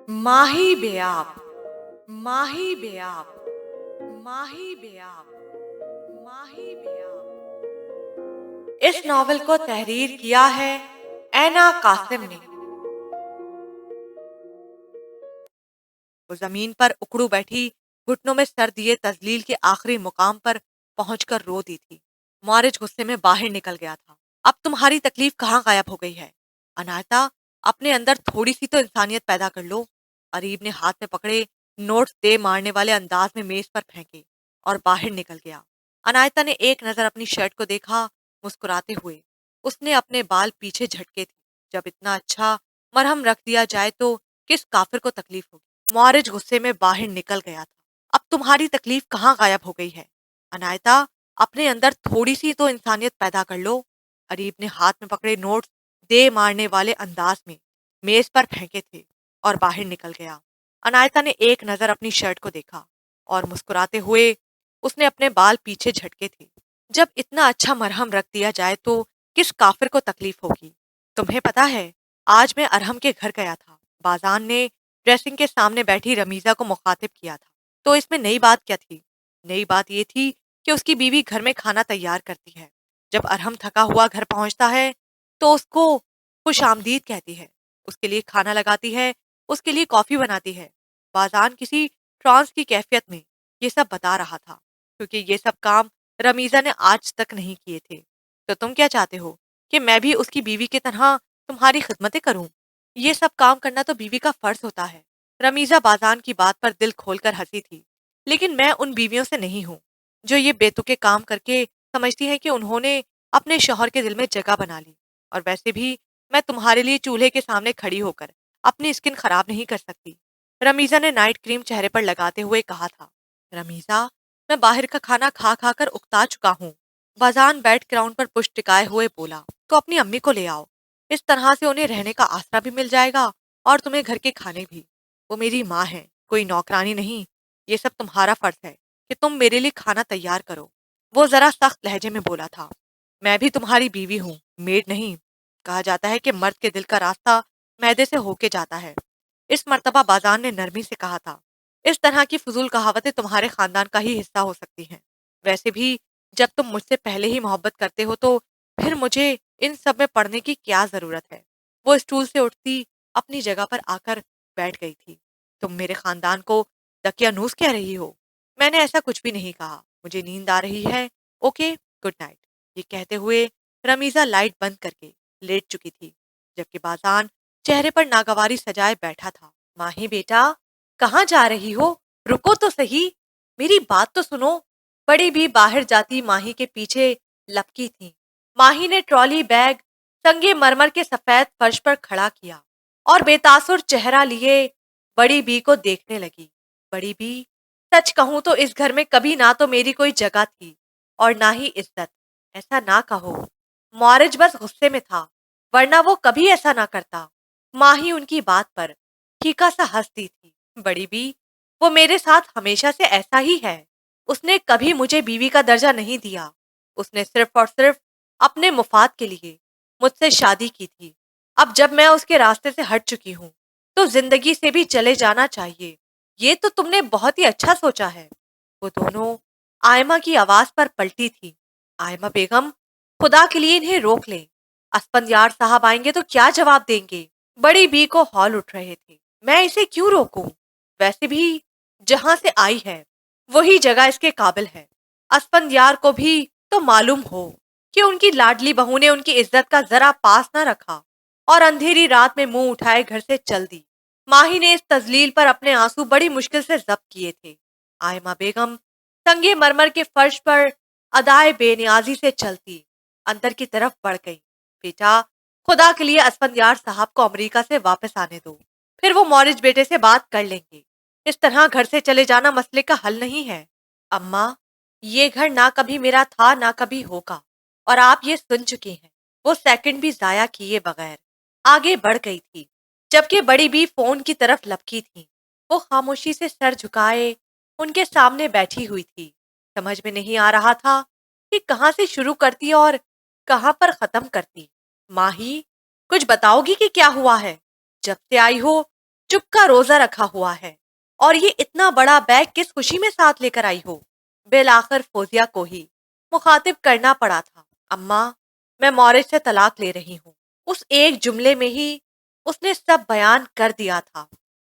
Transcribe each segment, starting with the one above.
ماہی بیاب ماہی بیاب ماہی بیاب ماہی بیاب۔ اس ناول کو تحریر کیا ہے اینا قاسم نے۔ وہ زمین پر اکڑو بیٹھی گھٹنوں میں سر دیے تذلیل کے آخری مقام پر پہنچ کر رو دی تھی۔ معرج غصے میں باہر نکل گیا تھا۔ اب تمہاری تکلیف کہاں غائب ہو گئی ہے؟ عنایتا، اپنے اندر تھوڑی سی تو انسانیت پیدا کر لو۔ قریب نے ہاتھ میں پکڑے نوٹس دے مارنے والے انداز میں میز پر پھینکے اور باہر نکل گیا۔ عنایتا نے ایک نظر اپنی شرٹ کو دیکھا، مسکراتے ہوئے۔ اس نے اپنے بال پیچھے جھٹکے تھے۔ جب اتنا اچھا مرہم رکھ دیا جائے تو کس کافر کو تکلیف ہوگی؟ معرج غصے میں باہر نکل گیا تھا۔ اب تمہاری تکلیف کہاں غائب ہو گئی ہے؟ عنایتا، اپنے اندر تھوڑی سی تو انسانیت پیدا کر لو۔ قریب نے ہاتھ میں پکڑے نوٹس دے مارنے والے انداز میں میز پر پھینکے تھے اور باہر نکل گیا۔ عنایتا نے ایک نظر اپنی شرٹ کو دیکھا اور مسکراتے ہوئے اس نے اپنے بال پیچھے جھٹکے تھے۔ جب اتنا اچھا مرہم رکھ دیا جائے تو کس کافر کو تکلیف ہوگی؟ تمہیں پتا ہے، آج میں ارحم کے گھر گیا تھا۔ بازان نے ڈریسنگ کے سامنے بیٹھی رمیزہ کو مخاطب کیا تھا۔ تو اس میں نئی بات کیا تھی؟ نئی بات یہ تھی کہ اس کی بیوی گھر میں کھانا تیار کرتی ہے۔ جب ارحم تھکا ہوا گھر پہنچتا ہے تو اس کو خوش آمدید کہتی ہے، اس کے لیے کھانا لگاتی ہے، اس کے لیے کافی بناتی ہے۔ بازان کسی ٹرانس کی کیفیت میں یہ سب بتا رہا تھا، کیونکہ یہ سب کام رمیزہ نے آج تک نہیں کیے تھے۔ تو تم کیا چاہتے ہو کہ میں بھی اس کی بیوی کی طرح تمہاری خدمتیں کروں؟ یہ سب کام کرنا تو بیوی کا فرض ہوتا ہے۔ رمیزہ بازان کی بات پر دل کھول کر ہنسی تھی۔ لیکن میں ان بیویوں سے نہیں ہوں جو یہ بے تکے کام کر کے سمجھتی ہیں کہ انہوں نے اپنے شوہر کے دل میں جگہ بنا لی۔ اور ویسے بھی میں تمہارے لیے چولہے کے سامنے کھڑی ہو کر اپنی اسکن خراب نہیں کر سکتی۔ رمیزہ نے نائٹ کریم چہرے پر لگاتے ہوئے کہا تھا۔ رمیزہ، میں باہر کا کھانا کھا کھا کر اکتا چکا ہوں۔ بازان بیڈ گراؤنڈ پر پشت ٹکائے ہوئے بولا، تو اپنی امی کو لے آؤ۔ اس طرح سے انہیں رہنے کا آسرا بھی مل جائے گا اور تمہیں گھر کے کھانے بھی۔ وہ میری ماں ہے، کوئی نوکرانی نہیں۔ یہ سب تمہارا فرض ہے کہ تم میرے لیے کھانا تیار کرو۔ وہ ذرا سخت لہجے میں بولا تھا۔ میں بھی تمہاری بیوی ہوں، میڈ نہیں۔ کہا جاتا ہے کہ مرد کے دل کا راستہ معدے سے ہو کے جاتا ہے۔ اس مرتبہ بازان نے نرمی سے کہا تھا، اس طرح کی فضول کہاوتیں تمہارے خاندان کا ہی حصہ ہو سکتی ہیں۔ ویسے بھی جب تم مجھ سے پہلے ہی محبت کرتے ہو تو پھر مجھے ان سب میں پڑنے کی کیا ضرورت ہے؟ وہ اسٹول سے اٹھتی اپنی جگہ پر آ کر بیٹھ گئی تھی۔ تم میرے خاندان کو دقیانوس کہہ رہی ہو؟ میں نے ایسا کچھ بھی نہیں کہا۔ مجھے نیند آ رہی ہے۔ Okay, good night. یہ کہتے ہوئے رمیزہ لائٹ بند کر کے لیٹ چکی تھی، جبکہ بازان چہرے پر ناگواری سجائے بیٹھا تھا۔ ماہی بیٹا، کہاں جا رہی ہو؟ رکو تو صحیح، میری بات تو سنو۔ بڑی بھی باہر جاتی ماہی کے پیچھے لپکی تھی۔ ماہی نے ٹرالی بیگ سنگے مرمر کے سفید فرش پر کھڑا کیا اور بے تاثر چہرہ لیے بڑی بی کو دیکھنے لگی۔ بڑی بی، سچ کہوں تو اس گھر میں کبھی نہ تو میری کوئی جگہ تھی اور نہ ہی عزت۔ ایسا نہ کہو۔ معرج بس غصے میں تھا، ورنہ وہ کبھی ایسا نہ کرتا۔ ماہی ان کی بات پر پھیکا سا ہنستی تھی۔ بڑی بی، وہ میرے ساتھ ہمیشہ سے ایسا ہی ہے۔ اس نے کبھی مجھے بیوی کا درجہ نہیں دیا۔ اس نے صرف اور صرف اپنے مفاد کے لیے مجھ سے شادی کی تھی۔ اب جب میں اس کے راستے سے ہٹ چکی ہوں تو زندگی سے بھی چلے جانا چاہیے۔ یہ تو تم نے بہت ہی اچھا سوچا ہے۔ وہ دونوں آئمہ کی آواز پر پلٹی تھی۔ آئمہ بیگم، خدا کے لیے انہیں روک لیں۔ اسفندیار صاحب آئیں گے تو کیا جواب دیں گے؟ بڑی بی کو ہال اٹھ رہے تھے۔ میں اسے کیوں روکوں؟ ویسے بھی جہاں سے آئی ہے وہی جگہ اس کے قابل ہے۔ اسفندیار کو بھی تو معلوم ہو کہ ان کی لاڈلی بہو نے ان کی عزت کا ذرا پاس نہ رکھا اور اندھیری رات میں منہ اٹھائے گھر سے چل دی۔ ماہی نے اس تذلیل پر اپنے آنسو بڑی مشکل سے ضبط کیے تھے۔ آئمہ بیگم سنگے مرمر کے فرش پر ادائے بے نیازی سے چلتی اندر کی طرف بڑھ گئی۔ بیٹا، خدا کے لیے اسفندیار صاحب کو امریکہ سے واپس آنے دو، پھر وہ مورج بیٹے سے بات کر لیں گے۔ اس طرح گھر سے چلے جانا مسئلے کا حل نہیں ہے۔ اماں، یہ گھر نہ کبھی میرا تھا نہ کبھی ہوگا، اور آپ یہ سن چکی ہیں۔ وہ سیکنڈ بھی ضائع کیے بغیر آگے بڑھ گئی تھی، جبکہ بڑی بی فون کی طرف لپکی تھی۔ وہ خاموشی سے سر جھکائے ان کے سامنے بیٹھی ہوئی تھی۔ سمجھ میں نہیں آ رہا تھا کہ کہاں سے شروع کرتی اور کہاں پر ختم کرتی۔ ماہی، کچھ بتاؤ گی کہ کیا ہوا ہے؟ جب سے آئی ہو چپ کا روزہ رکھا ہوا ہے اور یہ اتنا بڑا بیگ کس خوشی میں ساتھ لے کر آئی ہو؟ بالآخر فوزیہ کو ہی مخاطب کرنا پڑا تھا۔ اماں، میں مورج سے طلاق لے رہی ہوں۔ اس ایک جملے میں ہی اس نے سب بیان کر دیا تھا،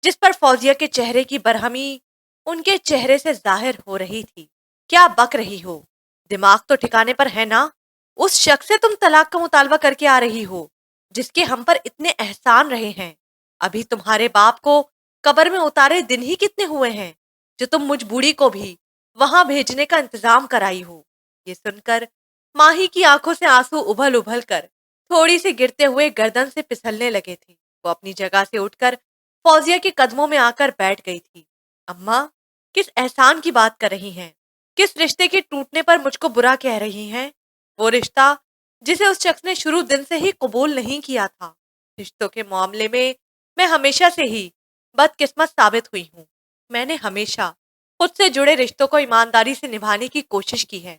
جس پر فوزیہ کے چہرے کی برہمی ان کے چہرے سے ظاہر ہو رہی تھی۔ کیا بک رہی ہو؟ دماغ تو ٹھکانے پر ہے نا؟ اس شخص سے تم طلاق کا مطالبہ کر کے آ رہی ہو جس کے ہم پر اتنے احسان رہے ہیں۔ ابھی تمہارے باپ کو قبر میں اتارے دن ہی کتنے ہوئے ہیں جو تم مجھ بوڑھی کو بھی وہاں بھیجنے کا انتظام کرائی ہو۔ یہ سن کر ماہی کی آنکھوں سے آنسو ابھل ابھل کر تھوڑی سی گرتے ہوئے گردن سے پھسلنے لگے تھے۔ وہ اپنی جگہ سے اٹھ کر فوزیہ کے قدموں میں آ کر بیٹھ گئی تھی۔ اماں، کس احسان کی بات کر رہی ہیں؟ کس رشتے کے ٹوٹنے پر مجھ کو برا کہہ رہی ہیں؟ وہ رشتہ جسے اس شخص نے شروع دن سے ہی قبول نہیں کیا تھا۔ رشتوں کے معاملے میں ہمیشہ سے ہی بدقسمت ثابت ہوئی ہوں۔ میں نے ہمیشہ خود سے جڑے رشتوں کو ایمانداری سے نبھانے کی کوشش کی ہے۔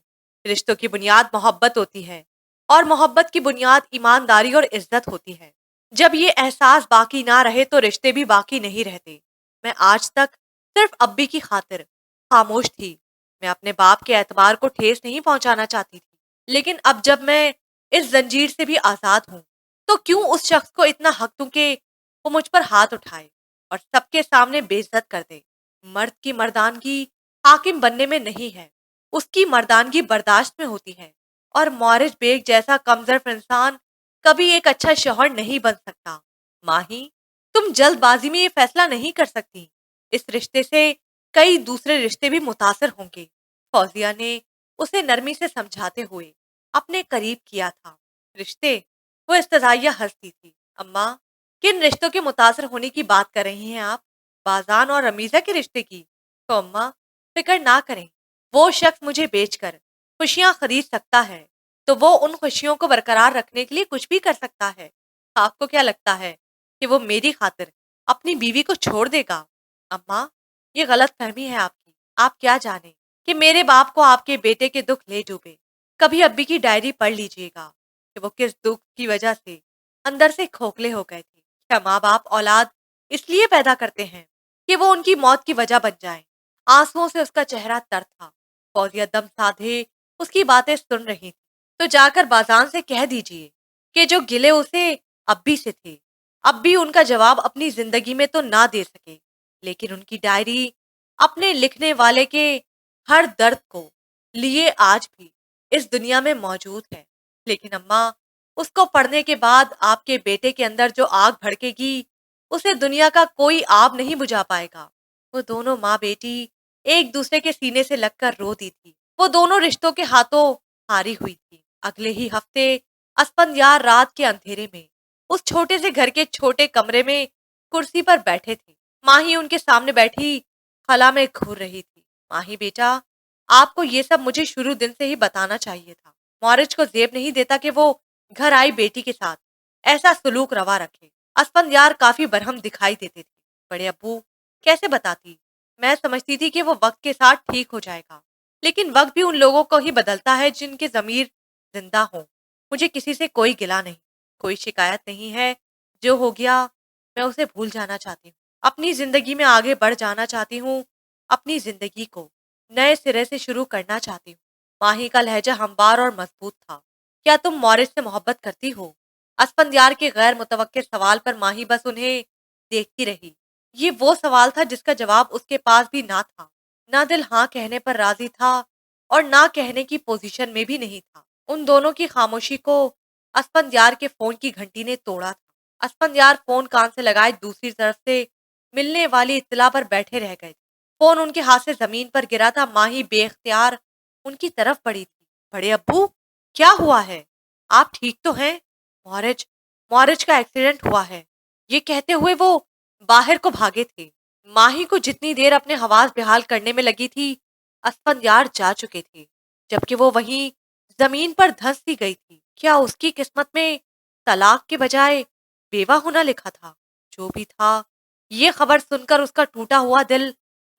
رشتوں کی بنیاد محبت ہوتی ہے اور محبت کی بنیاد ایمانداری اور عزت ہوتی ہے۔ جب یہ احساس باقی نہ رہے تو رشتے بھی باقی نہیں رہتے۔ میں آج تک صرف ابی کی خاطر خاموش تھی۔ میں اپنے باپ کے اعتبار کو ٹھیس نہیں پہنچانا چاہتی تھی، لیکن اب جب میں اس زنجیر سے بھی آزاد ہوں تو کیوں اس شخص کو اتنا حق دوں کہ وہ مجھ پر ہاتھ اٹھائے اور سب کے سامنے بے عزت کر دے؟ مرد کی مردانگی حاکم بننے میں نہیں ہے، اس کی مردانگی برداشت میں ہوتی ہے، اور مورج بیگ جیسا کمظرف انسان کبھی ایک اچھا شوہر نہیں بن سکتا۔ ماہی، تم جلد بازی میں یہ فیصلہ نہیں کر سکتی۔ اس رشتے سے کئی دوسرے رشتے بھی متاثر ہوں گے۔ فوزیہ نے اسے نرمی سے سمجھاتے ہوئے اپنے قریب کیا تھا۔ رشتے؟ وہ استدعائیہ ہنستی تھی۔ اماں، کن رشتوں کے متاثر ہونے کی بات کر رہی ہیں آپ؟ بازان اور رمیزہ کے رشتے کی؟ تو اماں، فکر نہ کریں، وہ شخص مجھے بیچ کر خوشیاں خرید سکتا ہے تو وہ ان خوشیوں کو برقرار رکھنے کے لیے کچھ بھی کر سکتا ہے۔ آپ کو کیا لگتا ہے کہ وہ میری خاطر اپنی بیوی کو چھوڑ دے گا؟ اماں، یہ غلط فہمی ہے آپ کی۔ آپ کیا جانیں کہ میرے باپ کو آپ کے بیٹے کے دکھ لے ڈوبے۔ کبھی ابی کی ڈائری پڑھ لیجئے گا کہ وہ کس دکھ کی وجہ سے اندر سے کھوکھلے ہو گئے تھے۔ کیا ماں باپ اولاد اس لیے پیدا کرتے ہیں کہ وہ ان کی موت کی وجہ بن جائیں؟ آنسوؤں سے اس کا چہرہ تر تھا۔ فوزیہ دم سادھے اس کی باتیں سن رہی تھی۔ تو جا کر بازان سے کہہ دیجئے کہ جو گلے اسے ابی سے تھے، ابی ان کا جواب اپنی زندگی میں تو نہ دے سکے، لیکن ان کی ڈائری اپنے لکھنے والے کے ہر درد کو لیے آج بھی اس دنیا میں موجود ہے۔ لیکن اماں، اس کو پڑھنے کے بعد آپ کے بیٹے کے اندر جو آگ بھڑکے گی اسے دنیا کا کوئی آب نہیں بجھا پائے گا۔ وہ دونوں ماں بیٹی ایک دوسرے کے سینے سے لگ کر رو دی تھی۔ وہ دونوں رشتوں کے ہاتھوں ہاری ہوئی تھی۔ اگلے ہی ہفتے اسفندیار رات کے اندھیرے میں اس چھوٹے سے گھر کے چھوٹے کمرے میں کرسی پر بیٹھے تھے۔ ماہی ان کے سامنے بیٹھی خلا میں گھور رہی تھی۔ ماہی بیٹا، آپ کو یہ سب مجھے شروع دن سے ہی بتانا چاہیے تھا۔ مورج کو زیب نہیں دیتا کہ وہ گھر آئی بیٹی کے ساتھ ایسا سلوک روا رکھے۔ اسفندیار کافی برہم دکھائی دیتے تھے۔ بڑے ابو، کیسے بتاتی؟ میں سمجھتی تھی کہ وہ وقت کے ساتھ ٹھیک ہو جائے گا، لیکن وقت بھی ان لوگوں کو ہی بدلتا ہے جن کے ضمیر زندہ ہوں۔ مجھے کسی سے کوئی گلہ نہیں، کوئی شکایت نہیں ہے۔ جو ہو گیا میں اسے بھول جانا چاہتی ہوں۔ اپنی زندگی میں آگے بڑھ جانا چاہتی ہوں، اپنی زندگی کو نئے سرے سے شروع کرنا چاہتی ہوں۔ ماہی کا لہجہ ہموار اور مضبوط تھا۔ کیا تم مورج سے محبت کرتی ہو؟ اسفندیار کے غیر متوقع سوال پر ماہی بس انہیں دیکھتی رہی۔ یہ وہ سوال تھا جس کا جواب اس کے پاس بھی نہ تھا۔ نہ دل ہاں کہنے پر راضی تھا اور نہ کہنے کی پوزیشن میں بھی نہیں تھا۔ ان دونوں کی خاموشی کو اسفندیار کے فون کی گھنٹی نے توڑا تھا۔ اسفندیار فون کان سے لگائے دوسری طرف سے ملنے والی اطلاع پر بیٹھے رہ گئے تھے۔ فون ان کے ہاتھ سے زمین پر گرا تھا۔ ماہی بے اختیار ان کی طرف بڑھی تھی۔ بڑے ابو، کیا ہوا ہے؟ آپ ٹھیک تو ہیں؟ مورج کا ایکسیڈنٹ ہوا ہے، یہ کہتے ہوئے وہ باہر کو بھاگے تھے۔ ماہی کو جتنی دیر اپنے حواس بحال کرنے میں لگی تھی، اسفندیار جا چکے تھے، جبکہ وہ وہیں زمین پر دھنس سی گئی تھی۔ کیا اس کی قسمت میں طلاق کے بجائے بیوہ ہونا لکھا تھا؟ جو بھی تھا، یہ خبر سن کر اس کا ٹوٹا ہوا دل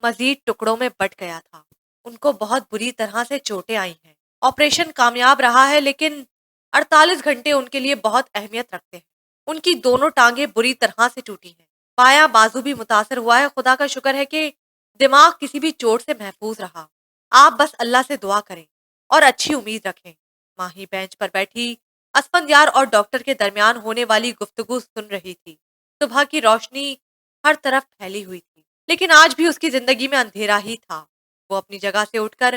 مزید ٹکڑوں میں بٹ گیا تھا۔ ان کو بہت بری طرح سے چوٹیں آئی ہیں۔ آپریشن کامیاب رہا ہے، لیکن 48 گھنٹے ان کے لیے بہت اہمیت رکھتے ہیں۔ ان کی دونوں ٹانگیں بری طرح سے ٹوٹی ہیں۔ بایاں بازو بھی متاثر ہوا ہے، خدا کا شکر ہے کہ دماغ کسی بھی چوٹ سے محفوظ رہا۔ آپ بس اللہ سے دعا کریں اور اچھی امید رکھیں۔ ماہی بینچ پر بیٹھی اسفندیار اور ڈاکٹر کے درمیان ہونے والی گفتگو سن رہی تھی۔ صبح کی روشنی ہر طرف پھیلی ہوئی تھی، لیکن آج بھی اس کی زندگی میں اندھیرا ہی تھا۔ وہ اپنی جگہ سے اٹھ کر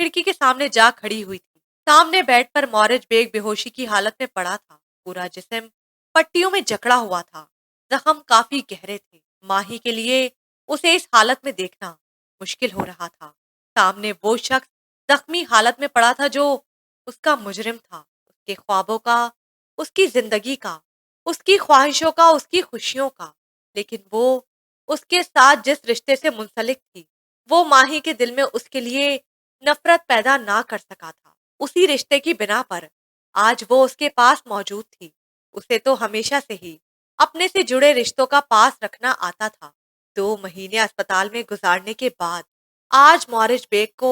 کھڑکی کے سامنے جا کھڑی ہوئی تھی۔ سامنے بیڈ پر مورج بیگ بے ہوشی کی حالت میں پڑا تھا، پورا جسم پٹیوں میں جکڑا ہوا تھا، زخم کافی گہرے تھے۔ ماہی کے لیے اسے اس حالت میں دیکھنا مشکل ہو رہا تھا۔ سامنے وہ شخص زخمی حالت میں پڑا تھا جو اس کا مجرم تھا، اس کے خوابوں کا، اس کی زندگی کا، اس کی خواہشوں کا، اس کی خوشیوں کا۔ لیکن وہ اس کے ساتھ جس رشتے سے منسلک تھی، وہ ماہی کے دل میں اس کے لیے نفرت پیدا نہ کر سکا تھا۔ اسی رشتے کی بنا پر آج وہ اس کے پاس موجود تھی۔ اسے تو ہمیشہ سے ہی اپنے سے جڑے رشتوں کا پاس رکھنا آتا تھا۔ 2 مہینے اسپتال میں گزارنے کے بعد آج مورج بیگ کو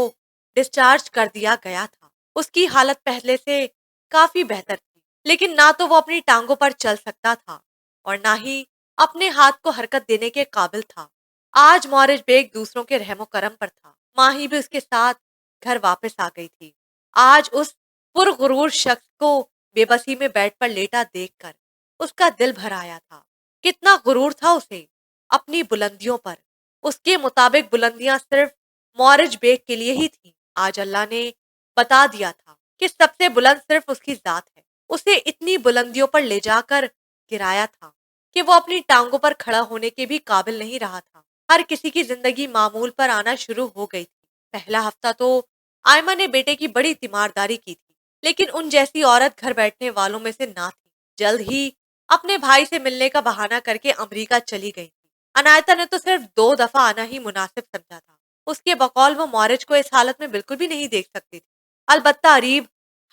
ڈسچارج کر دیا گیا تھا۔ اس کی حالت پہلے سے کافی بہتر تھی، لیکن نہ تو وہ اپنی ٹانگوں پر چل سکتا تھا اور نہ ہی اپنے ہاتھ کو حرکت دینے کے قابل تھا۔ آج مورج بیگ دوسروں کے رحم و کرم پر تھا۔ ماہی بھی اس کے ساتھ گھر واپس آ گئی تھی۔ آج اس پرغرور شخص کو بے بسی میں بیڈ پر لیٹا دیکھ کر اس کا دل بھر آیا تھا۔ کتنا غرور تھا اسے اپنی بلندیوں پر۔ اس کے مطابق بلندیاں صرف مورج بیگ کے لیے ہی تھیں۔ آج اللہ نے بتا دیا تھا کہ سب سے بلند صرف اس کی ذات ہے۔ اسے اتنی بلندیوں پر لے جا کر گرایا تھا کہ وہ اپنی ٹانگوں پر کھڑا ہونے کے بھی قابل نہیں رہا تھا۔ ہر کسی کی زندگی معمول پر آنا شروع ہو گئی تھی۔ پہلا ہفتہ تو آئمہ نے بیٹے کی بڑی تیمارداری کی تھی، لیکن ان جیسی عورت گھر بیٹھنے والوں میں سے نہ تھی۔ جلد ہی اپنے بھائی سے ملنے کا بہانہ کر کے امریکہ چلی گئی تھی۔ عنایتا نے تو صرف 2 دفعہ آنا ہی مناسب سمجھا تھا۔ اس کے بقول وہ مورج کو اس حالت میں بالکل بھی نہیں دیکھ سکتی تھی۔ البتہ اریب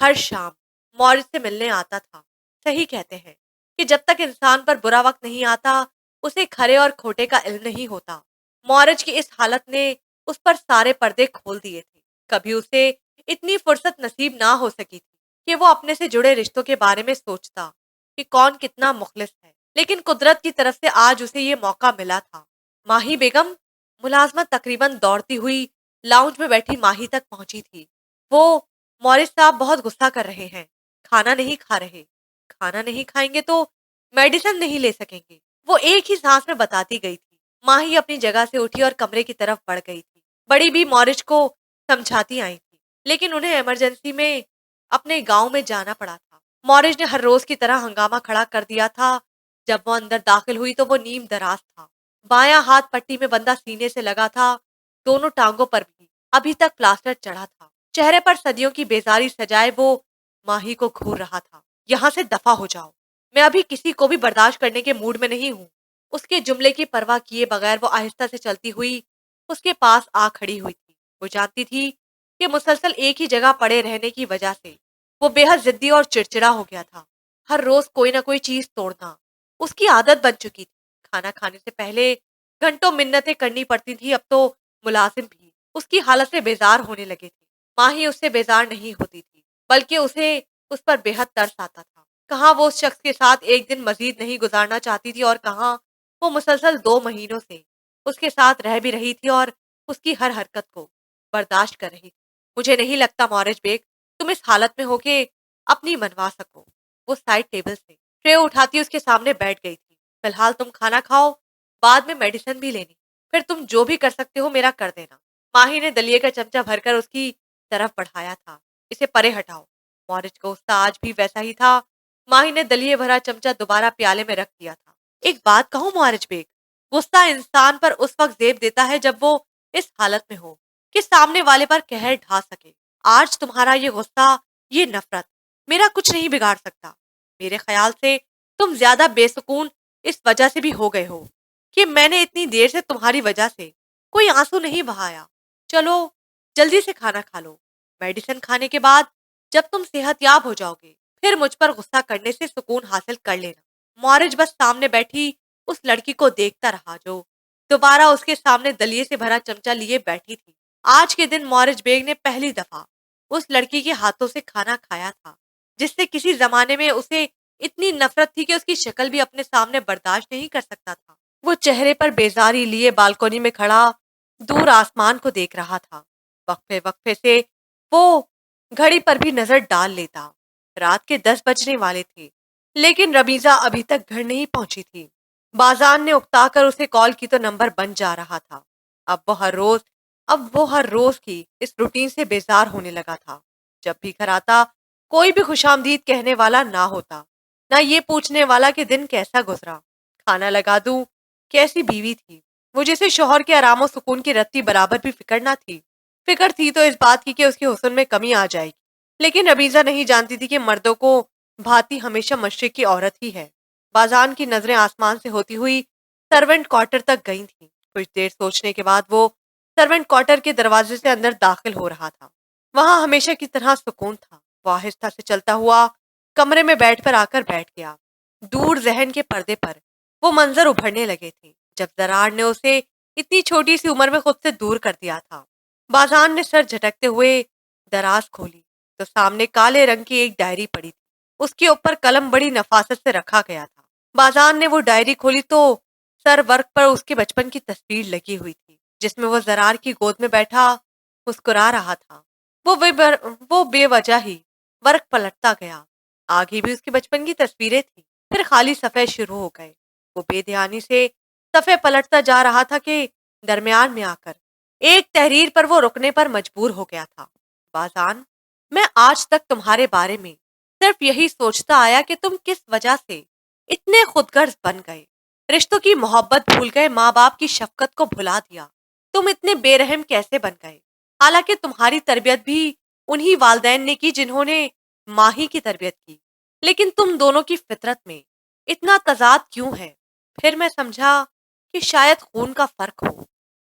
ہر شام مورج سے ملنے آتا تھا۔ صحیح کہتے ہیں کہ جب تک انسان پر برا وقت نہیں آتا، اسے کھرے اور کھوٹے کا علم نہیں ہوتا۔ مورج کی اس حالت نے اس پر سارے پردے کھول دیے تھے۔ کبھی اسے اتنی فرصت نصیب نہ ہو سکی تھی کہ وہ اپنے سے جڑے رشتوں کے بارے میں سوچتا کہ کون کتنا مخلص ہے، لیکن قدرت کی طرف سے آج اسے یہ موقع ملا تھا۔ ماہی بیگم ملازمت تقریباً دوڑتی ہوئی لاؤنج میں بیٹھی ماہی تک پہنچی تھی۔ وہ مورج صاحب بہت غصہ کر رہے ہیں، کھانا نہیں کھا رہے، کھانا نہیں کھائیں گے تو میڈیسن نہیں لے سکیں گے، وہ ایک ہی سانس میں بتاتی گئی تھی۔ ماہی اپنی جگہ سے اٹھی اور کمرے کی طرف بڑھ گئی تھی۔ بڑی بھی مورج کو سمجھاتی آئی تھی، لیکن انہیں ایمرجنسی میں اپنے گاؤں میں جانا پڑا تھا۔ مورج نے ہر روز کی طرح ہنگامہ کھڑا کر دیا تھا۔ جب وہ اندر داخل ہوئی تو وہ نیم دراز تھا، بایاں ہاتھ پٹی میں بندہ سینے سے لگا تھا، دونوں ٹانگوں پر بھی ابھی تک پلاسٹر چڑھا تھا۔ چہرے پر صدیوں کی بیزاری سجائے وہ ماہی کو گھور رہا تھا۔ یہاں سے دفع ہو جاؤ، میں ابھی کسی کو بھی برداشت کرنے کے موڈ میں نہیں ہوں۔ اس کے جملے کی پرواہ کیے بغیر وہ آہستہ سے چلتی ہوئی اس کے پاس آ کھڑی ہوئی تھی۔ وہ جانتی تھی کہ مسلسل ایک ہی جگہ پڑے رہنے کی وجہ سے وہ بے حد ضدی اور چڑچڑا ہو گیا تھا۔ ہر روز کوئی نہ کوئی چیز توڑنا اس کی عادت بن چکی تھی۔ کھانا کھانے سے پہلے گھنٹوں منتیں کرنی پڑتی تھی۔ اب تو ملازم بھی اس کی حالت سے بیزار ہونے لگے تھے۔ ماہی اس سے بیزار نہیں ہوتی تھی، بلکہ اسے اس پر بے حد ترس آتا تھا۔ کہاں وہ اس شخص کے ساتھ ایک دن مزید نہیں گزارنا چاہتی تھی، اور کہاں وہ مسلسل 2 مہینوں سے اس کے ساتھ رہ بھی رہی تھی اور اس کی ہر حرکت کو برداشت کر رہی تھی۔ مجھے نہیں لگتا مورج بیگ تم اس حالت میں ہو کہ اپنی منوا سکو۔ وہ سائڈ ٹیبل سے ٹرے اٹھاتی اس کے سامنے بیٹھ گئی تھی۔ فی الحال تم کھانا کھاؤ، بعد میں میڈیسن بھی لینی، پھر تم جو بھی کر سکتے ہو میرا کر دینا۔ ماہی نے دلیے کا چمچہ بھر کر اس کی طرف بڑھایا تھا۔ اسے پرے ہٹاؤ۔ مورج کا غصہ آج بھی ویسا ہی تھا۔ ماہی نے دلیے بھرا چمچہ دوبارہ پیالے میں رکھ دیا تھا۔ ایک بات کہوں مورج بیگ، غصہ انسان پر اس وقت زیب دیتا ہے جب وہ اس حالت میں ہو کہ سامنے والے پر قہر ڈھا سکے۔ آج تمہارا یہ غصہ، یہ نفرت میرا کچھ نہیں بگاڑ سکتا۔ میرے خیال سے تم زیادہ بے سکون اس وجہ سے بھی ہو گئے ہو کہ میں نے اتنی دیر سے تمہاری وجہ سے کوئی آنسو نہیں بہایا۔ چلو جلدی سے کھانا کھا لو، میڈیسن کھانے کے بعد جب تم صحت یاب ہو جاؤ گے پھر مجھ پر غصہ کرنے سے سکون حاصل کر لینا۔ مورج بس سامنے بیٹھی اس لڑکی کو دیکھتا رہا جو دوبارہ اس کے سامنے دلیے سے بھرا چمچہ لیے بیٹھی تھی۔ آج کے دن مورج بیگ نے پہلی دفعہ اس لڑکی کے ہاتھوں سے کھانا کھایا تھا جس سے کسی زمانے میں اسے اتنی نفرت تھی کہ اس کی شکل بھی اپنے سامنے برداشت نہیں کر سکتا تھا۔ وہ چہرے پر بیزاری لیے بالکونی میں کھڑا دور آسمان کو دیکھ رہا تھا۔ وقفے وقفے سے وہ گھڑی پر بھی نظر ڈال لیتا۔ رات کے 10 بجنے والے تھے، لیکن رمیزہ ابھی تک گھر نہیں پہنچی تھی۔ بازان نے اکتا کر اسے کال کی تو نمبر بن جا رہا تھا۔ اب وہ ہر روز کی اس روٹین سے بیزار ہونے لگا تھا۔ جب بھی گھر آتا کوئی بھی خوش آمدید کہنے والا نہ ہوتا، نہ یہ پوچھنے والا کہ دن کیسا گزرا، کھانا لگا دوں، کیسی بیوی تھی وہ جسے شوہر کے آرام و سکون کی رتی برابر بھی فکر نہ تھی۔ فکر تھی تو اس بات کی کہ اس کے حسن میں کمی آ جائے گی، لیکن رمیزہ نہیں جانتی تھی کہ مردوں کو بھاتی ہمیشہ مشرق کی عورت ہی ہے۔ بازان کی نظریں آسمان سے ہوتی ہوئی سرونٹ کوارٹر تک گئی تھیں۔ کچھ دیر سوچنے کے بعد وہ سرونٹ کوارٹر کے دروازے سے اندر داخل ہو رہا تھا۔ وہاں ہمیشہ کی طرح سکون تھا۔ وہ آہستہ سے چلتا ہوا کمرے میں بیٹھ پر آ کر بیٹھ گیا۔ دور ذہن کے پردے پر وہ منظر ابھرنے لگے تھے جب زرار نے اسے اتنی چھوٹی سی عمر میں خود سے دور کر دیا تھا۔ بازان نے سر جھٹکتے ہوئے دراز کھولی تو سامنے کالے رنگ کی ایک ڈائری پڑی تھی۔ اس کے اوپر قلم بڑی نفاست سے رکھا گیا تھا۔ بازان نے وہ ڈائری کھولی تو سر ورق پر اس کے بچپن کی تصویر لگی ہوئی تھی، جس میں وہ زرار کی گود میں بیٹھا مسکرا رہا تھا۔ وہ بے وجہ ہی ورق پلٹتا گیا۔ آگے بھی اس کے بچپن کی تصویریں تھیں، پھر خالی صفحے شروع ہو گئے۔ وہ بے دھیانی سے صفحے پلٹتا جا رہا تھا کہ درمیان میں آ کر ایک تحریر پر وہ رکنے پر مجبور ہو گیا تھا۔ بازان، میں آج تک تمہارے بارے میں صرف یہی سوچتا آیا کہ تم کس وجہ سے اتنے خود غرض بن گئے، رشتوں کی محبت بھول گئے، ماں باپ کی شفقت کو بھلا دیا۔ تم اتنے بے رحم کیسے بن گئے؟ حالانکہ تمہاری تربیت بھی انہی والدین نے کی جنہوں نے ماہی کی تربیت کی، لیکن تم دونوں کی فطرت میں اتنا تضاد کیوں ہے؟ پھر میں سمجھا کہ شاید خون کا فرق ہو،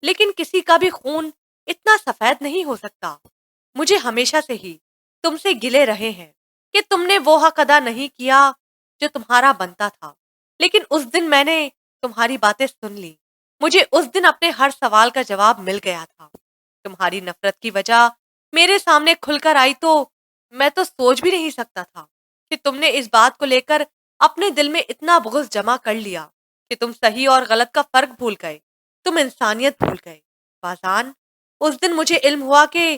لیکن کسی کا بھی خون اتنا سفید نہیں ہو سکتا۔ مجھے ہمیشہ سے ہی تم سے گلے رہے ہیں کہ تم نے وہ حق ادا نہیں کیا جو تمہارا بنتا تھا، لیکن اس دن میں نے تمہاری باتیں سن لی۔ مجھے اس دن اپنے ہر سوال کا جواب مل گیا تھا۔ تمہاری نفرت کی وجہ میرے سامنے کھل کر آئی تو میں تو سوچ بھی نہیں سکتا تھا کہ تم نے اس بات کو لے کر اپنے دل میں اتنا بغض جمع کر لیا کہ تم صحیح اور غلط کا فرق بھول گئے، تم انسانیت بھول گئے۔ بازان، اس دن مجھے علم ہوا کہ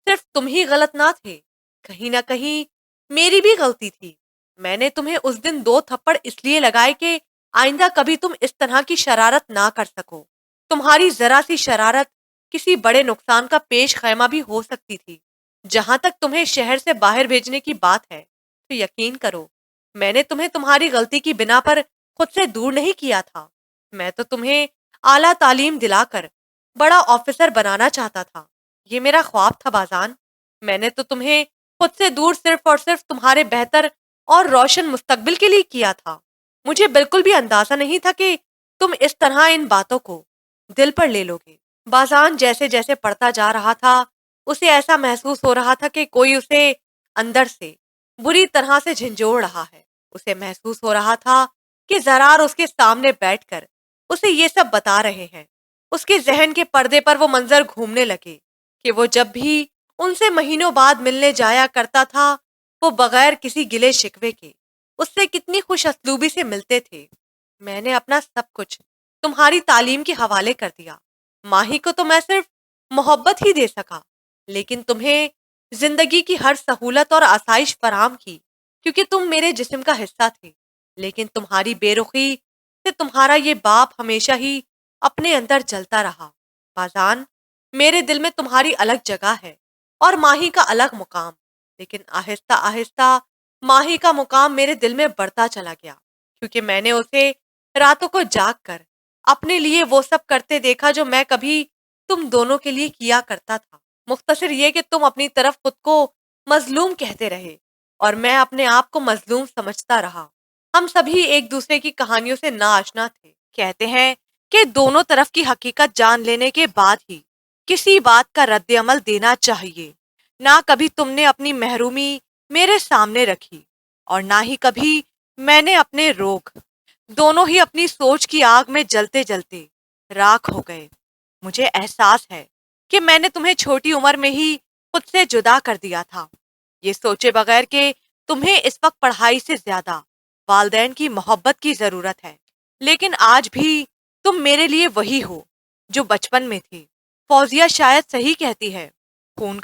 صرف تم ہی غلط نہ تھے، کہیں نہ کہیں میری بھی غلطی تھی۔ میں نے تمہیں اس دن 2 تھپڑ اس لیے لگائے کہ آئندہ کبھی تم اس طرح کی شرارت نہ کر سکو۔ تمہاری ذرا سی شرارت کسی بڑے نقصان کا پیش خیمہ بھی ہو سکتی تھی۔ جہاں تک تمہیں شہر سے باہر بھیجنے کی بات ہے تو یقین کرو، میں نے تمہیں تمہاری غلطی کی بنا پر خود سے دور نہیں کیا تھا۔ میں تو تمہیں اعلیٰ تعلیم دلا کر بڑا آفیسر بنانا چاہتا تھا۔ یہ میرا خواب تھا بازان۔ میں نے تو تمہیں خود سے دور صرف اور صرف تمہارے بہتر اور روشن مستقبل کے لیے کیا تھا۔ مجھے بالکل بھی اندازہ نہیں تھا کہ تم اس طرح ان باتوں کو دل پر لے لو گے۔ بازان جیسے جیسے پڑھتا جا رہا تھا، اسے ایسا محسوس ہو رہا تھا کہ کوئی اسے اندر سے بری طرح سے جھنجھوڑ رہا ہے۔ اسے محسوس ہو رہا تھا کہ زرار اس کے سامنے بیٹھ کر اسے یہ سب بتا رہے ہیں۔ اس کے ذہن کے پردے پر وہ منظر گھومنے لگے کہ وہ جب بھی ان سے مہینوں بعد ملنے جایا کرتا تھا، وہ بغیر کسی گلے شکوے کے اس سے کتنی خوش اسلوبی سے ملتے تھے۔ میں نے اپنا سب کچھ تمہاری تعلیم کے حوالے کر دیا۔ ماہی کو تو میں صرف محبت ہی دے سکا، لیکن تمہیں زندگی کی ہر سہولت اور آسائش فراہم کی کیونکہ تم میرے جسم کا حصہ تھے۔ لیکن تمہاری بے رخی سے تمہارا یہ باپ ہمیشہ ہی اپنے اندر جلتا رہا۔ بازان، میرے دل میں تمہاری الگ جگہ ہے اور ماہی کا الگ مقام، لیکن آہستہ آہستہ ماہی کا مقام میرے دل میں بڑھتا چلا گیا کیونکہ میں نے اسے راتوں کو جاگ کر اپنے لیے وہ سب کرتے دیکھا جو میں کبھی تم دونوں کے لیے کیا کرتا تھا۔ مختصر یہ کہ تم اپنی طرف خود کو مظلوم کہتے رہے اور میں اپنے آپ کو مظلوم سمجھتا رہا۔ ہم سبھی ایک دوسرے کی کہانیوں سے ناآشنا تھے۔ کہتے ہیں کہ دونوں طرف کی حقیقت جان لینے کے بعد ہی کسی بات کا رد عمل دینا چاہیے۔ نہ کبھی تم نے اپنی محرومی میرے سامنے رکھی اور نہ ہی کبھی میں نے اپنے روگ، دونوں ہی اپنی سوچ کی آگ میں جلتے جلتے راکھ ہو گئے۔ مجھے احساس ہے کہ میں نے تمہیں چھوٹی عمر میں ہی خود سے جدا کر دیا تھا، یہ سوچے بغیر کہ تمہیں اس وقت پڑھائی سے زیادہ والدین کی محبت کی ضرورت ہے۔ لیکن آج بھی تم میرے لیے وہی ہو جو بچپن میں تھی۔ فوزیہ شاید صحیح کہتی ہے، خون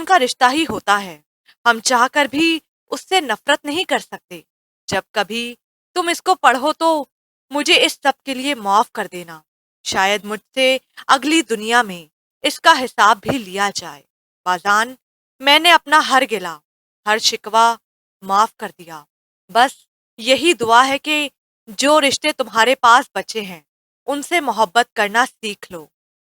کا رشتہ ہی ہوتا ہے، ہم چاہ کر بھی اس سے نفرت نہیں کر سکتے۔ جب کبھی تم اس کو پڑھو تو مجھے اس سب کے لیے معاف کر دینا، شاید مجھ سے اگلی دنیا میں اس کا حساب بھی لیا جائے۔ بازان، میں نے اپنا ہر گلہ، ہر شکوہ معاف کر دیا۔ بس یہی دعا ہے کہ جو رشتے تمہارے پاس بچے ہیں ان سے محبت کرنا سیکھ لو۔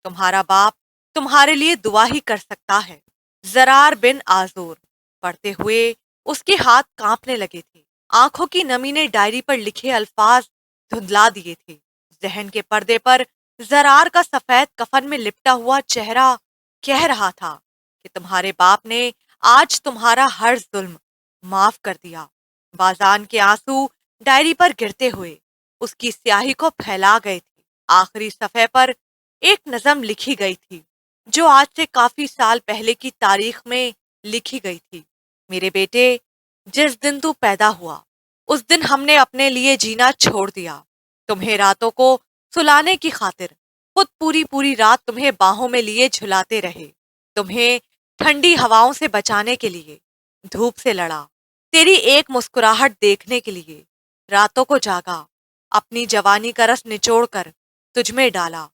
تمہارا باپ تمہارے لیے دعا ہی کر سکتا ہے۔ زرار بن آزور پڑھتے ہوئے اس کے ہاتھ کانپنے لگے تھے، آنکھوں کی نمی نے ڈائری پر لکھے الفاظ دھندلا دیے تھے۔ ذہن کے پردے پر زرار کا سفید کفن میں لپٹا ہوا چہرہ کہہ رہا تھا کہ تمہارے باپ نے آج تمہارا ہر ظلم معاف کر دیا۔ بازان کے آنسو ڈائری پر گرتے ہوئے اس کی سیاہی کو پھیلا گئے تھے۔ آخری صفحے پر ایک نظم لکھی گئی تھی جو آج سے کافی سال پہلے کی تاریخ میں لکھی گئی تھی۔ میرے بیٹے، جس دن تو پیدا ہوا اس دن ہم نے اپنے لیے جینا چھوڑ دیا۔ تمہیں راتوں کو سلانے کی خاطر خود پوری پوری رات تمہیں باہوں میں لیے جھلاتے رہے، تمہیں ٹھنڈی ہواؤں سے بچانے کے لیے دھوپ سے لڑا، تیری ایک مسکراہٹ دیکھنے کے لیے راتوں کو جاگا، اپنی جوانی کا رس نچوڑ کر تجھ میں ڈالا،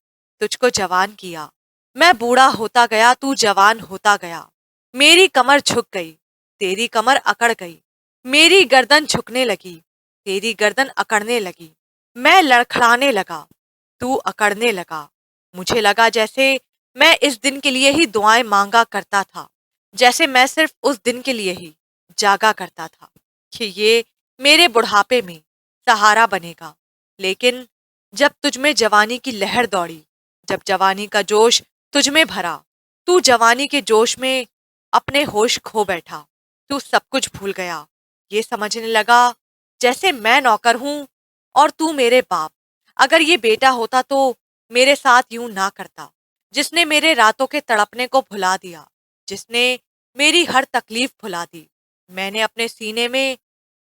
تجھ کو جوان کیا۔ میں بوڑھا ہوتا گیا، تو جوان ہوتا گیا، میری کمر جھک گئی، تیری کمر اکڑ گئی، میری گردن جھکنے لگی، تیری گردن اکڑنے لگی، میں لڑکھڑانے لگا، تو اکڑنے لگا۔ مجھے لگا جیسے میں اس دن کے لیے ہی دعائیں مانگا کرتا تھا، جیسے میں صرف اس دن کے لیے ہی جاگا کرتا تھا کہ یہ میرے بڑھاپے میں سہارا بنے گا۔ لیکن جب تجھ میں جوانی کی لہر دوڑی، جب جوانی کا جوش تجھ میں بھرا، تو جوانی کے جوش میں اپنے ہوش کھو بیٹھا، تو سب کچھ بھول گیا، یہ سمجھنے لگا جیسے میں نوکر ہوں اور تو میرے باپ۔ اگر یہ بیٹا ہوتا تو میرے ساتھ یوں نہ کرتا، جس نے میرے راتوں کے تڑپنے کو بھلا دیا، جس نے میری ہر تکلیف بھلا دی۔ میں نے اپنے سینے میں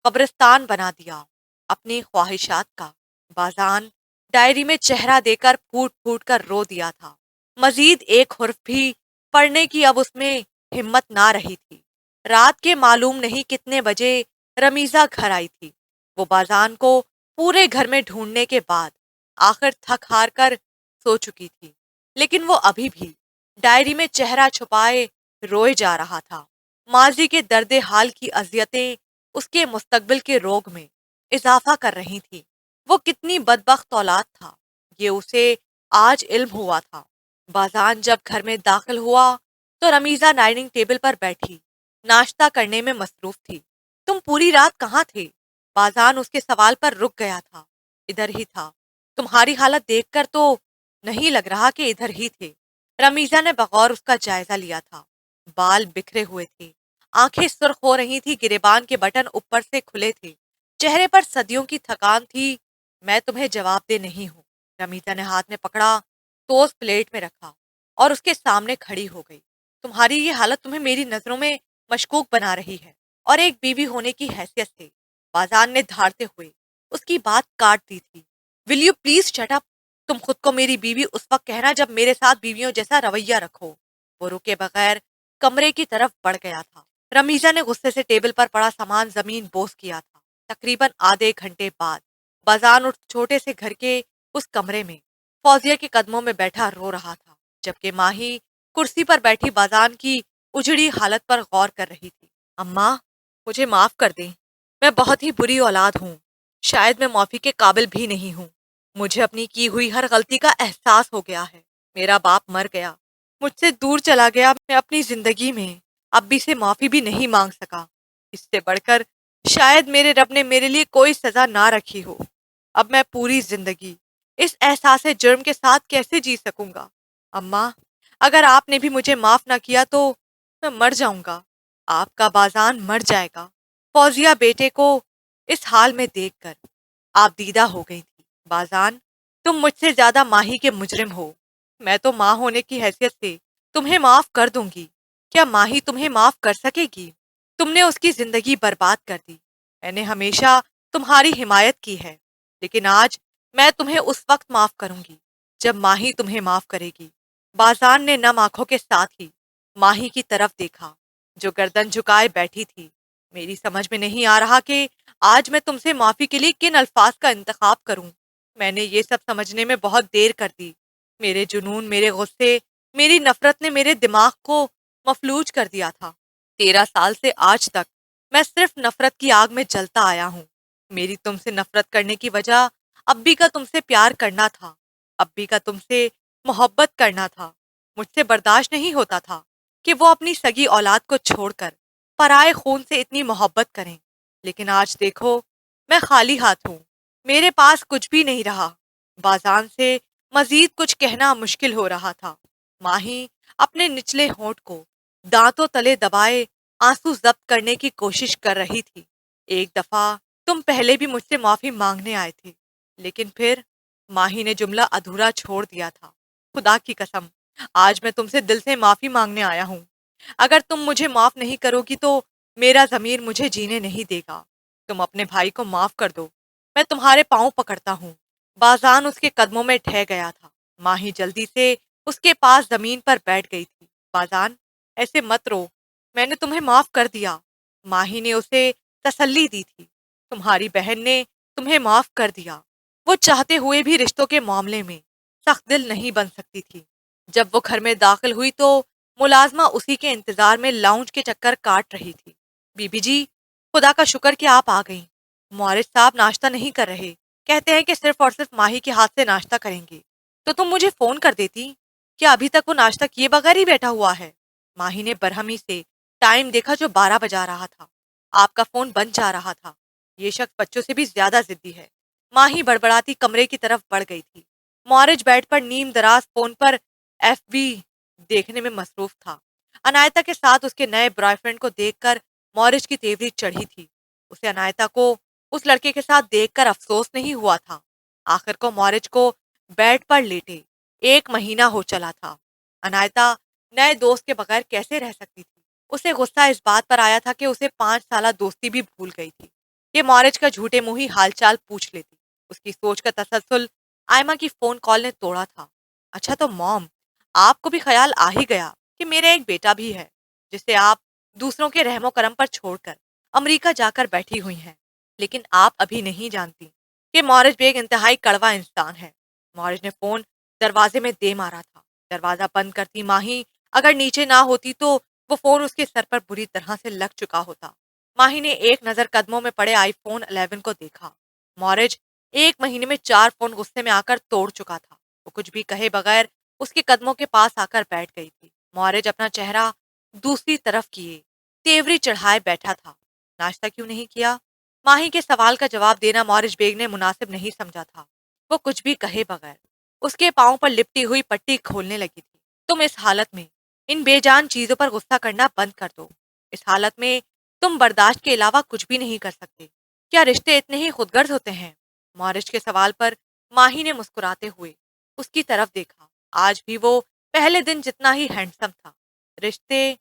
قبرستان بنا دیا اپنی خواہشات کا۔ بازان ڈائری میں چہرہ دے کر پھوٹ پھوٹ کر رو دیا تھا۔ مزید ایک حرف بھی پڑھنے کی اب اس میں ہمت نہ رہی تھی۔ رات کے معلوم نہیں کتنے بجے رمیزہ گھر آئی تھی۔ وہ بازان کو پورے گھر میں ڈھونڈنے کے بعد آخر تھک ہار کر سو چکی تھی، لیکن وہ ابھی بھی ڈائری میں چہرہ چھپائے روئے جا رہا تھا۔ ماضی کے درد حال کی اذیتیں اس کے مستقبل کے روگ میں اضافہ کر رہی تھی۔ وہ کتنی بدبخت اولاد تھا، یہ اسے آج علم ہوا تھا۔ بازان جب گھر میں داخل ہوا تو رمیزہ ڈائننگ ٹیبل پر بیٹھی ناشتہ کرنے میں مصروف تھی۔ تم پوری رات کہاں تھے؟ بازان اس کے سوال پر رک گیا تھا۔ ادھر ہی تھا، تمہاری حالت دیکھ کر تو نہیں لگ رہا کہ ادھر ہی تھے۔ رمیزہ نے بغور اس کا جائزہ لیا تھا۔ بال بکھرے ہوئے تھے، آنکھیں سرخ ہو رہی تھی، گریبان کے بٹن اوپر سے کھلے تھے، چہرے پر صدیوں کی تھکان تھی۔ میں تمہیں جواب دہ نہیں ہوں۔ رمیزہ نے ہاتھ میں پکڑا ٹوسٹ پلیٹ میں رکھا اور اس کے سامنے کھڑی ہو گئی۔ تمہاری یہ حالت تمہیں میری نظروں میں مشکوک بنا رہی ہے، اور ایک بیوی ہونے کی حیثیت سے۔ بازان نے دھاڑتے ہوئے اس کی بات کاٹ دی تھی۔ Will you please shut up? تم خود کو میری بیوی اس وقت کہنا جب میرے ساتھ بیویوں جیسا رویہ رکھو۔ وہ رکے بغیر کمرے کی طرف بڑھ گیا تھا۔ رمیزہ نے غصے سے ٹیبل پر پڑا سامان زمین بوس کیا تھا۔ تقریباً آدھے گھنٹے بعد بازان اس چھوٹے سے گھر کے اس کمرے میں فوزیہ کے قدموں میں بیٹھا رو رہا تھا، جبکہ ماہی کرسی پر بیٹھی بازان کی اجڑی حالت پر غور کر رہی تھی۔ اماں، مجھے معاف کر دیں، میں بہت ہی بری اولاد ہوں، شاید میں معافی کے قابل بھی نہیں ہوں۔ مجھے اپنی کی ہوئی ہر غلطی کا احساس ہو گیا ہے۔ میرا باپ مر گیا، مجھ سے دور چلا گیا، میں اپنی زندگی میں ابی سے معافی بھی نہیں مانگ سکا۔ اس سے بڑھ کر شاید میرے رب نے میرے لیے کوئی سزا نہ رکھی ہو۔ اب میں پوری زندگی اس احساس جرم کے ساتھ کیسے جی سکوں گا؟ اماں، اگر آپ نے بھی مجھے معاف نہ کیا تو میں مر جاؤں گا، آپ کا بازان مر جائے گا۔ فوزیہ بیٹے کو اس حال میں دیکھ کر آپ دیدہ ہو گئی تھی۔ بازان، تم مجھ سے زیادہ ماہی کے مجرم ہو۔ میں تو ماں ہونے کی حیثیت سے تمہیں معاف کر دوں گی، کیا ماہی تمہیں معاف کر سکے گی؟ تم نے اس کی زندگی برباد کر دی۔ میں نے ہمیشہ تمہاری حمایت کی ہے، لیکن آج میں تمہیں اس وقت معاف کروں گی جب ماہی تمہیں معاف کرے گی۔ بازان نے نم آنکھوں کے ساتھ ہی ماہی کی طرف دیکھا جو گردن جھکائے بیٹھی تھی۔ میری سمجھ میں نہیں آ رہا کہ آج میں تم سے معافی کے لیے کن الفاظ کا انتخاب کروں۔ میں نے یہ سب سمجھنے میں بہت دیر کر دی۔ میرے جنون، میرے غصے، میری نفرت نے میرے دماغ کو مفلوج کر دیا تھا۔ 13 سال سے آج تک میں صرف نفرت کی آگ میں جلتا آیا ہوں۔ میری تم سے نفرت کرنے کی وجہ ابی کا تم سے پیار کرنا تھا، ابی کا تم سے محبت کرنا تھا۔ مجھ سے برداشت نہیں ہوتا تھا کہ وہ اپنی سگی اولاد کو چھوڑ کر پرائے خون سے اتنی محبت کریں، لیکن آج دیکھو میں خالی ہاتھ ہوں، میرے پاس کچھ بھی نہیں رہا۔ بازان سے مزید کچھ کہنا مشکل ہو رہا تھا۔ ماہی اپنے نچلے ہونٹ کو دانتوں تلے دبائے آنسو ضبط کرنے کی کوشش کر رہی تھی۔ ایک دفعہ تم پہلے بھی مجھ سے معافی مانگنے آئے تھے، لیکن پھر ماہی نے جملہ ادھورا چھوڑ دیا تھا۔ خدا کی قسم، آج میں تم سے دل سے معافی مانگنے آیا ہوں۔ اگر تم مجھے معاف نہیں کرو گی تو میرا ضمیر مجھے جینے نہیں دے گا۔ تم اپنے بھائی کو معاف کر دو، میں تمہارے پاؤں پکڑتا ہوں۔ بازان اس کے قدموں میں ڈھہ گیا تھا۔ ماہی جلدی سے اس کے پاس زمین پر بیٹھ گئی تھی۔ بازان، ایسے مت رو، میں نے تمہیں معاف کر دیا۔ ماہی نے اسے تسلی دی تھی۔ تمہاری بہن نے تمہیں معاف کر دیا۔ وہ چاہتے ہوئے بھی رشتوں کے معاملے میں سخت دل نہیں بن سکتی تھی۔ جب وہ گھر میں داخل ہوئی تو ملازمہ اسی کے انتظار میں لاؤنج کے چکر کاٹ رہی تھی۔ بی بی جی، خدا کا شکر کہ آپ آ گئیں۔ مورث صاحب ناشتہ نہیں کر رہے، کہتے ہیں کہ صرف اور صرف ماہی کے ہاتھ سے ناشتہ کریں گے۔ تو تم مجھے فون کر دیتی، کیا ابھی تک وہ ناشتہ کیے بغیر ہی بیٹھا ہوا ہے؟ ماہی نے برہمی سے ٹائم دیکھا جو 12 بجا رہا تھا۔ آپ کا فون بند جا رہا تھا۔ یہ شخص بچوں سے بھی زیادہ ضدی ہے۔ ماہی بڑبڑاتی کمرے کی طرف بڑھ گئی تھی۔ مورج بیڈ پر نیم دراز فون پر ایف بی دیکھنے میں مصروف تھا۔ انایتا کے ساتھ اس کے نئے برائے فرینڈ کو دیکھ کر مورج کی تیوری چڑھی تھی۔ اسے انایتا کو اس لڑکے کے ساتھ دیکھ کر افسوس نہیں ہوا تھا۔ آخر کو مورج کو بیڈ پر لیٹے 1 مہینہ ہو چلا تھا۔ انایتا نئے دوست کے بغیر کیسے رہ سکتی تھی؟ اسے غصہ اس بات پر آیا تھا کہ اسے 5 سالہ دوستی بھی بھول گئی تھی کہ مورج کا جھوٹے منہ حال چال پوچھ لیتی۔ اس کی سوچ کا تسلسل آئمہ کی فون کال نے توڑا تھا۔ اچھا تو موم، آپ کو بھی خیال آ ہی گیا کہ میرا ایک بیٹا بھی ہے جسے آپ دوسروں کے رحم و کرم پر چھوڑ کر امریکہ جا کر بیٹھی ہوئی ہیں، لیکن آپ ابھی نہیں جانتی کہ مورج بھی ایک انتہائی کڑوا انسان ہے۔ مورج نے فون دروازے میں دے مارا تھا۔ دروازہ بند کرتی ماہی اگر نیچے نہ ہوتی تو وہ فون اس کے سر پر بری طرح سے لگ چکا ہوتا۔ ماہی نے ایک نظر قدموں میں پڑے آئی فون 11 کو دیکھا۔ مورج 1 مہینے میں 4 فون غصے میں آ کر توڑ چکا تھا۔ وہ کچھ بھی کہے بغیر اس کے قدموں کے پاس آ کر بیٹھ گئی تھی۔ مورج اپنا چہرہ دوسری طرف کیے تیوری چڑھائے بیٹھا تھا۔ ناشتہ کیوں نہیں کیا؟ ماہی کے سوال کا جواب دینا مورج بیگ نے مناسب نہیں سمجھا تھا۔ وہ کچھ بھی کہے بغیر اس کے پاؤں پر لپٹی ہوئی پٹی کھولنے لگی تھی۔ تم اس حالت میں ان بے جان چیزوں پر غصہ کرنا بند کر دو۔ اس حالت میں تم برداشت کے علاوہ کچھ بھی نہیں کر سکتے۔ کیا رشتے اتنے ہی خودغرض ہوتے ہیں؟ مورج کے سوال پر ماہی نے مسکراتے ہوئے اس کی طرف دیکھا۔ آج بھی وہ پہلے دن جتنا ہی ہینڈسم تھا۔ رشتے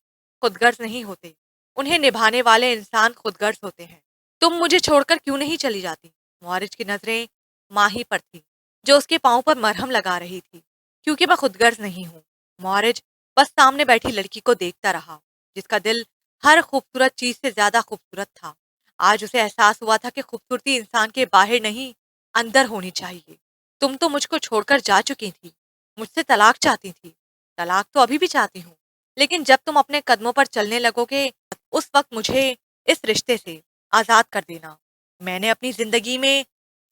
خودغرض نہیں ہوتے، انہیں نبھانے والے انسان خودغرض ہوتے ہیں۔ تم مجھے چھوڑ کر کیوں نہیں چلی جاتی؟ مورج کی نظریں ماہی پر تھی جو اس کے پاؤں پر مرہم لگا رہی تھی۔ کیونکہ میں خودغرض نہیں ہوں۔ مورج بس سامنے بیٹھی لڑکی کو دیکھتا رہا جس کا دل ہر خوبصورت چیز سے زیادہ خوبصورت تھا۔ آج اسے احساس ہوا تھا کہ خوبصورتی انسان کے باہر نہیں اندر ہونی چاہیے۔ تم تو مجھ کو چھوڑ کر جا چکی تھی، مجھ سے طلاق چاہتی تھی۔ طلاق تو ابھی بھی چاہتی ہوں، لیکن جب تم اپنے قدموں پر چلنے لگو گے اس وقت مجھے اس رشتے سے آزاد کر دینا۔ میں نے اپنی زندگی میں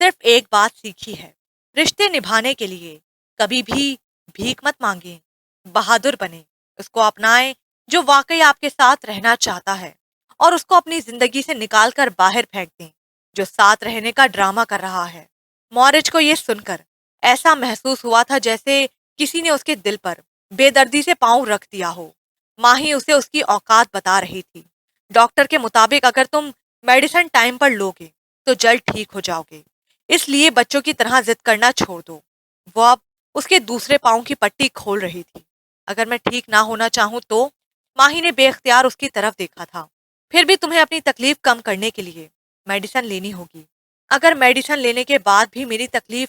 صرف ایک بات سیکھی ہے، رشتے نبھانے کے لیے کبھی بھی بھیک مت مانگیں، بہادر بنیں، اس کو اپنائیں جو واقعی آپ کے ساتھ رہنا چاہتا ہے، اور اس کو اپنی زندگی سے نکال کر باہر پھینک دیں جو ساتھ رہنے کا ڈرامہ کر رہا ہے۔ مورج کو یہ سن کر ایسا محسوس ہوا تھا جیسے کسی نے اس کے دل پر بے دردی سے پاؤں رکھ دیا ہو۔ ماہی اسے اس کی اوقات بتا رہی تھی۔ ڈاکٹر کے مطابق اگر تم میڈیسن ٹائم پر لوگے تو جلد ٹھیک ہو جاؤ گے، اس لیے بچوں کی طرح ضد کرنا چھوڑ دو۔ وہ اب اس کے دوسرے پاؤں کی پٹی کھول رہی تھی۔ اگر میں ٹھیک نہ ہونا چاہوں تو؟ ماہی نے بے اختیار اس کی طرف دیکھا تھا۔ پھر بھی تمہیں اپنی تکلیف کم کرنے کے لیے میڈیسن لینی ہوگی۔ اگر میڈیسن لینے کے بعد بھی میری تکلیف